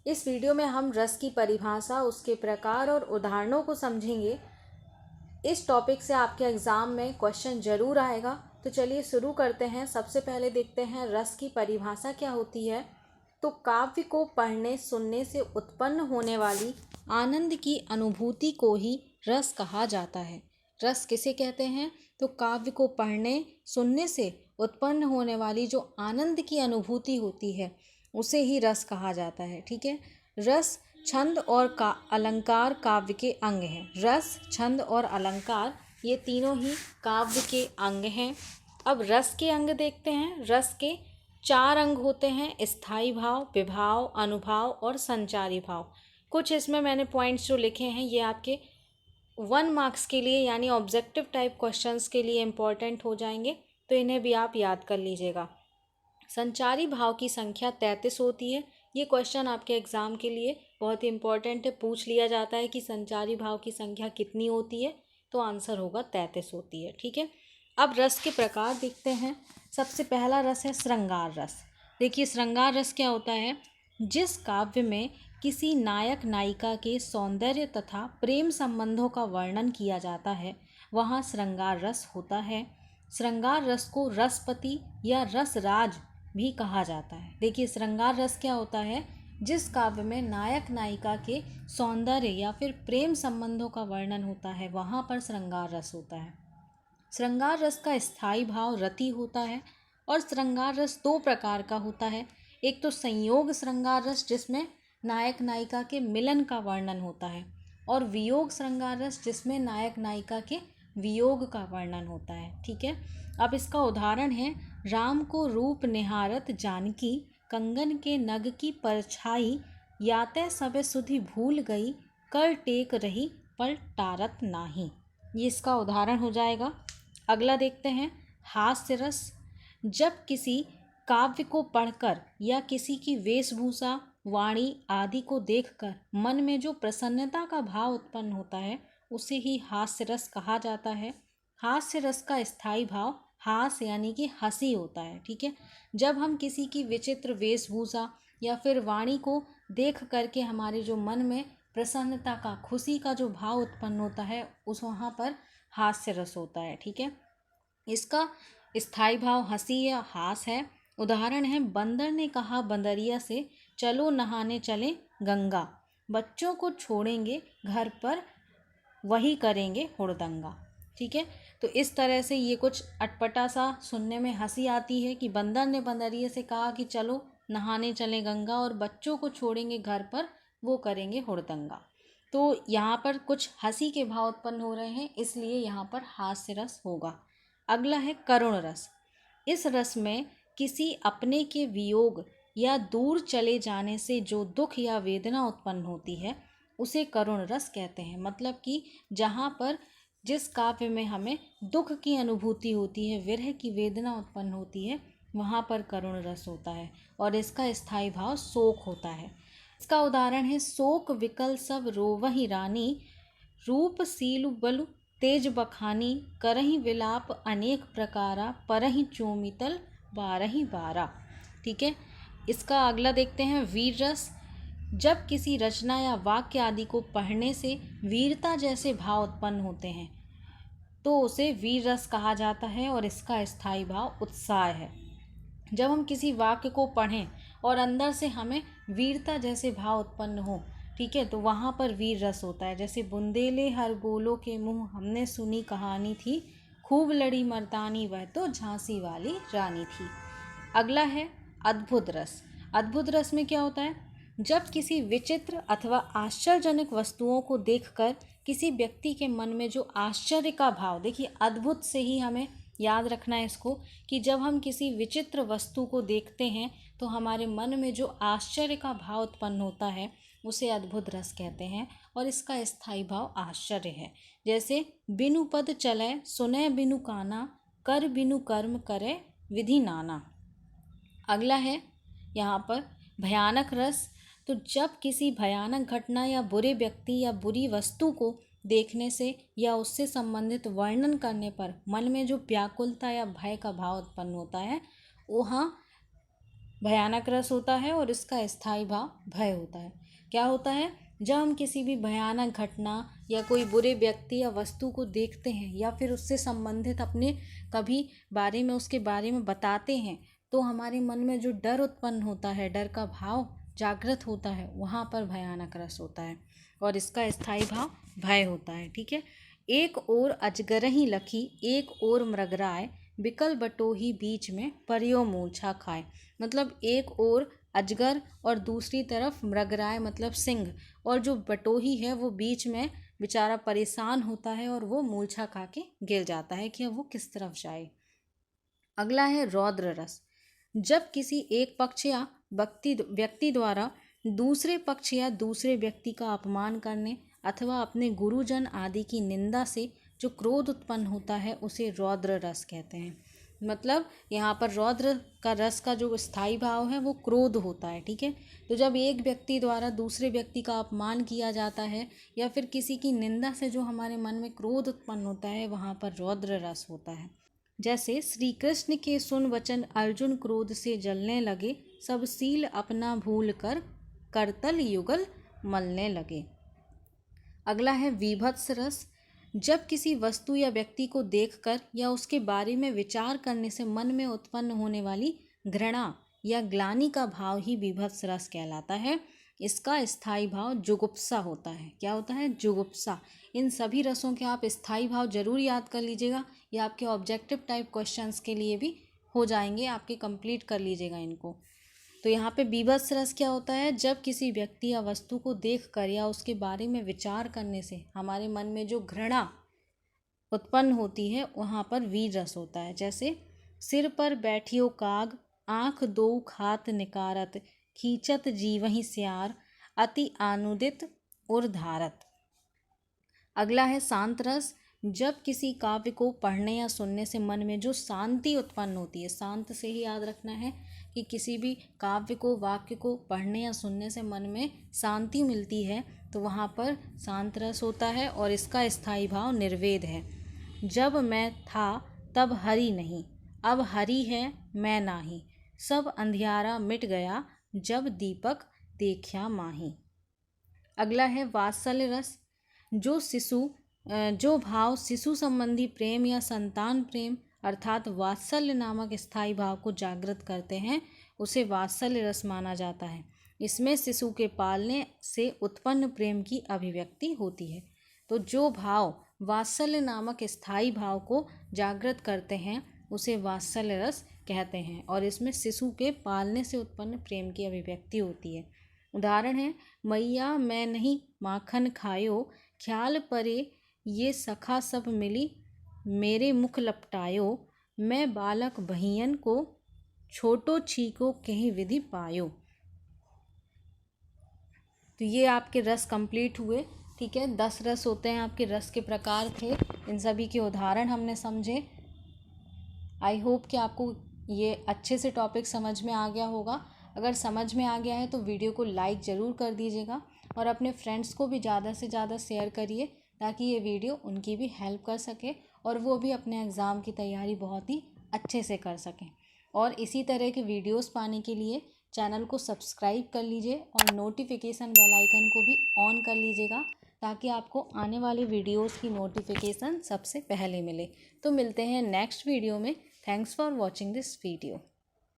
इस वीडियो में हम रस की परिभाषा, उसके प्रकार और उदाहरणों को समझेंगे। इस टॉपिक से आपके एग्ज़ाम में क्वेश्चन ज़रूर आएगा। तो चलिए शुरू करते हैं। सबसे पहले देखते हैं रस की परिभाषा क्या होती है। तो काव्य को पढ़ने सुनने से उत्पन्न होने वाली आनंद की अनुभूति को ही रस कहा जाता है। रस किसे कहते हैं? तो काव्य को पढ़ने सुनने से उत्पन्न होने वाली जो आनंद की अनुभूति होती है उसे ही रस कहा जाता है। ठीक है। रस, छंद और अलंकार काव्य के अंग हैं। रस, छंद और अलंकार ये तीनों ही काव्य के अंग हैं। अब रस के अंग देखते हैं। रस के 4 अंग होते हैं: स्थायी भाव, विभाव, अनुभाव और संचारी भाव। कुछ इसमें मैंने पॉइंट्स जो लिखे हैं ये आपके 1 मार्क्स के लिए यानी ऑब्जेक्टिव टाइप क्वेश्चंस के लिए इम्पॉर्टेंट हो जाएंगे, तो इन्हें भी आप याद कर लीजिएगा। संचारी भाव की संख्या 33 होती है। ये क्वेश्चन आपके एग्ज़ाम के लिए बहुत ही इम्पॉर्टेंट है। पूछ लिया जाता है कि संचारी भाव की संख्या कितनी होती है, तो आंसर होगा 33 होती है। ठीक है। अब रस के प्रकार देखते हैं। सबसे पहला रस है श्रृंगार रस। देखिए श्रृंगार रस क्या होता है? जिस काव्य में किसी नायक नायिका के सौंदर्य तथा प्रेम संबंधों का वर्णन किया जाता है वहाँ श्रृंगार रस होता है। श्रृंगार रस को रसपति या रसराज भी कहा जाता है। देखिए श्रृंगार रस क्या होता है? जिस काव्य में नायक नायिका के सौंदर्य या फिर प्रेम संबंधों का वर्णन होता है वहाँ पर श्रृंगार रस होता है। श्रृंगार रस का स्थायी भाव रति होता है। और श्रृंगार रस 2 प्रकार का होता है। एक तो संयोग श्रृंगार रस जिसमें नायक नायिका के मिलन का वर्णन होता है, और वियोग श्रृंगार रस जिसमें नायक नायिका के वियोग का वर्णन होता है। ठीक है। अब इसका उदाहरण है: राम को रूप निहारत जानकी, कंगन के नग की परछाई, याते सबे सुधि भूल गई, कर टेक रही पर टारत नाही। ये इसका उदाहरण हो जाएगा। अगला देखते हैं हास्य रस। जब किसी काव्य को पढ़कर या किसी की वेशभूषा, वाणी आदि को देखकर मन में जो प्रसन्नता का भाव उत्पन्न होता है उसे ही हास्य रस कहा जाता है। हास्य रस का स्थायी भाव हास यानी कि हंसी होता है। ठीक है। जब हम किसी की विचित्र वेशभूषा या फिर वाणी को देख करके हमारे जो मन में प्रसन्नता का, खुशी का जो भाव उत्पन्न होता है उस वहाँ पर हास्य रस होता है। ठीक है। इसका स्थायी भाव हंसी या हास है। उदाहरण है: बंदर ने कहा बंदरिया से, चलो नहाने चले गंगा, बच्चों को छोड़ेंगे घर पर, वही करेंगे हुड़दंगा। ठीक है। तो इस तरह से ये कुछ अटपटा सा सुनने में हंसी आती है कि बंदर ने बंदरिए से कहा कि चलो नहाने चले गंगा और बच्चों को छोड़ेंगे घर पर, वो करेंगे हुड़दंगा। तो यहाँ पर कुछ हंसी के भाव उत्पन्न हो रहे हैं, इसलिए यहाँ पर हास्य रस होगा। अगला है करुण रस। इस रस में किसी अपने के वियोग या दूर चले जाने से जो दुख या वेदना उत्पन्न होती है उसे करुण रस कहते हैं। मतलब कि जहाँ पर जिस काव्य में हमें दुख की अनुभूति होती है, विरह की वेदना उत्पन्न होती है, वहाँ पर करुण रस होता है। और इसका स्थायी भाव शोक होता है। इसका उदाहरण है: शोक विकल सब रोवहि रानी, रूप सीलु बलु तेज बखानी, करहि विलाप अनेक प्रकारा, परहि चोमितल बारहि बारा। ठीक है। इसका अगला देखते हैं वीर रस। जब किसी रचना या वाक्य आदि को पढ़ने से वीरता जैसे भाव उत्पन्न होते हैं तो उसे वीर रस कहा जाता है। और इसका स्थायी भाव उत्साह है। जब हम किसी वाक्य को पढ़ें और अंदर से हमें वीरता जैसे भाव उत्पन्न हो, ठीक है, तो वहाँ पर वीर रस होता है। जैसे बुंदेले हर गोलों के मुँह, हमने सुनी कहानी थी, खूब लड़ी मर्दानी वह तो झांसी वाली रानी थी। अगला है अद्भुत रस। अद्भुत रस में क्या होता है? जब किसी विचित्र अथवा आश्चर्यजनक वस्तुओं को देखकर किसी व्यक्ति के मन में जो आश्चर्य का भाव, देखिए अद्भुत से ही हमें याद रखना है इसको, कि जब हम किसी विचित्र वस्तु को देखते हैं तो हमारे मन में जो आश्चर्य का भाव उत्पन्न होता है उसे अद्भुत रस कहते हैं। और इसका स्थायी भाव आश्चर्य है। जैसे बिनु पद चले सुने बिनु काना, कर बिनु कर्म करे विधि नाना। अगला है यहाँ पर भयानक रस। तो जब किसी भयानक घटना या बुरे व्यक्ति या बुरी वस्तु को देखने से या उससे संबंधित वर्णन करने पर मन में जो व्याकुलता या भय का भाव उत्पन्न होता है वहाँ भयानक रस होता है और इसका स्थायी भाव भय होता है। क्या होता है? जब हम किसी भी भयानक घटना या कोई बुरे व्यक्ति या वस्तु को देखते हैं या फिर उससे संबंधित अपने कभी बारे में उसके बारे में बताते हैं, तो हमारे मन में जो डर उत्पन्न होता है, डर का भाव जागृत होता है, वहाँ पर भयानक रस होता है और इसका स्थायी भाव भय होता है। ठीक है। एक ओर अजगरही लखी, एक ओर मृगराय, बिकल बटोही बीच में परियो मूर्छा खाए। मतलब एक ओर अजगर और दूसरी तरफ मृगराय मतलब सिंह, और जो बटोही है वो बीच में बेचारा परेशान होता है और वो मूर्छा खा के गिर जाता है कि अब वो किस तरफ जाए। अगला है रौद्र रस। जब किसी एक पक्ष या व्यक्ति द्वारा दूसरे पक्ष या दूसरे व्यक्ति का अपमान करने अथवा अपने गुरुजन आदि की निंदा से जो क्रोध उत्पन्न होता है उसे रौद्र रस कहते हैं। मतलब यहाँ पर रौद्र का रस का जो स्थायी भाव है वो क्रोध होता है। ठीक है। तो जब एक व्यक्ति द्वारा दूसरे व्यक्ति का अपमान किया जाता है या फिर किसी की निंदा से जो हमारे मन में क्रोध उत्पन्न होता है, वहाँ पर रौद्र रस होता है। जैसे श्री कृष्ण के सुन वचन अर्जुन क्रोध से जलने लगे, सब सील अपना भूल कर करतल युगल मलने लगे। अगला है वीभत्स रस। जब किसी वस्तु या व्यक्ति को देखकर या उसके बारे में विचार करने से मन में उत्पन्न होने वाली घृणा या ग्लानि का भाव ही वीभत्स रस कहलाता है। इसका स्थायी भाव जुगुप्सा होता है। क्या होता है? जुगुप्सा। इन सभी रसों के आप स्थायी भाव जरूर याद कर लीजिएगा, ये आपके ऑब्जेक्टिव टाइप क्वेश्चंस के लिए भी हो जाएंगे, आपके कंप्लीट कर लीजिएगा इनको। तो यहाँ पे बीभत्स रस क्या होता है? जब किसी व्यक्ति या वस्तु को देखकर या उसके बारे में विचार करने से हमारे मन में जो घृणा उत्पन्न होती है, वहाँ पर वीर रस होता है। जैसे सिर पर बैठियो काग, आँख दो खात निकारत, खींचत जीवहि स्यार, अति आनुदित उर्धारत। अगला है शांत रस। जब किसी काव्य को पढ़ने या सुनने से मन में जो शांति उत्पन्न होती है, शांत से ही याद रखना है कि किसी भी काव्य को, वाक्य को पढ़ने या सुनने से मन में शांति मिलती है, तो वहाँ पर शांत रस होता है और इसका स्थायी भाव निर्वेद है। जब मैं था तब हरि नहीं, अब हरि है मैं नाही, सब अंधियारा मिट गया, जब दीपक देखा माही। अगला है वात्सल्य रस। जो भाव शिशु संबंधी प्रेम या संतान प्रेम अर्थात वात्सल्य नामक स्थायी भाव को जागृत करते हैं, उसे वात्सल्य रस माना जाता है। इसमें शिशु के पालने से उत्पन्न प्रेम की अभिव्यक्ति होती है। तो जो भाव वात्सल्य नामक स्थायी भाव को जागृत करते हैं उसे वात्सल्य रस कहते हैं और इसमें शिशु के पालने से उत्पन्न प्रेम की अभिव्यक्ति होती है। उदाहरण है, मैया मैं नहीं माखन खायो, ख्याल परे ये सखा सब मिली, मेरे मुख लपटायो, मैं बालक बहियन को, छोटो छीको कहीं विधि पायो। तो ये आपके रस कंप्लीट हुए। ठीक है। 10 रस होते हैं, आपके रस के प्रकार थे, इन सभी के उदाहरण हमने समझे। आई होप कि आपको ये अच्छे से टॉपिक समझ में आ गया होगा। अगर समझ में आ गया है तो वीडियो को लाइक ज़रूर कर दीजिएगा और अपने फ्रेंड्स को भी ज़्यादा से ज़्यादा शेयर करिए ताकि ये वीडियो उनकी भी हेल्प कर सके और वो भी अपने एग्ज़ाम की तैयारी बहुत ही अच्छे से कर सकें। और इसी तरह के वीडियोस पाने के लिए चैनल को सब्सक्राइब कर लीजिए और नोटिफिकेशन बेल आइकन को भी ऑन कर लीजिएगा ताकि आपको आने वाले वीडियोस की नोटिफिकेशन सबसे पहले मिले। तो मिलते हैं नेक्स्ट वीडियो में। Thanks for watching this video.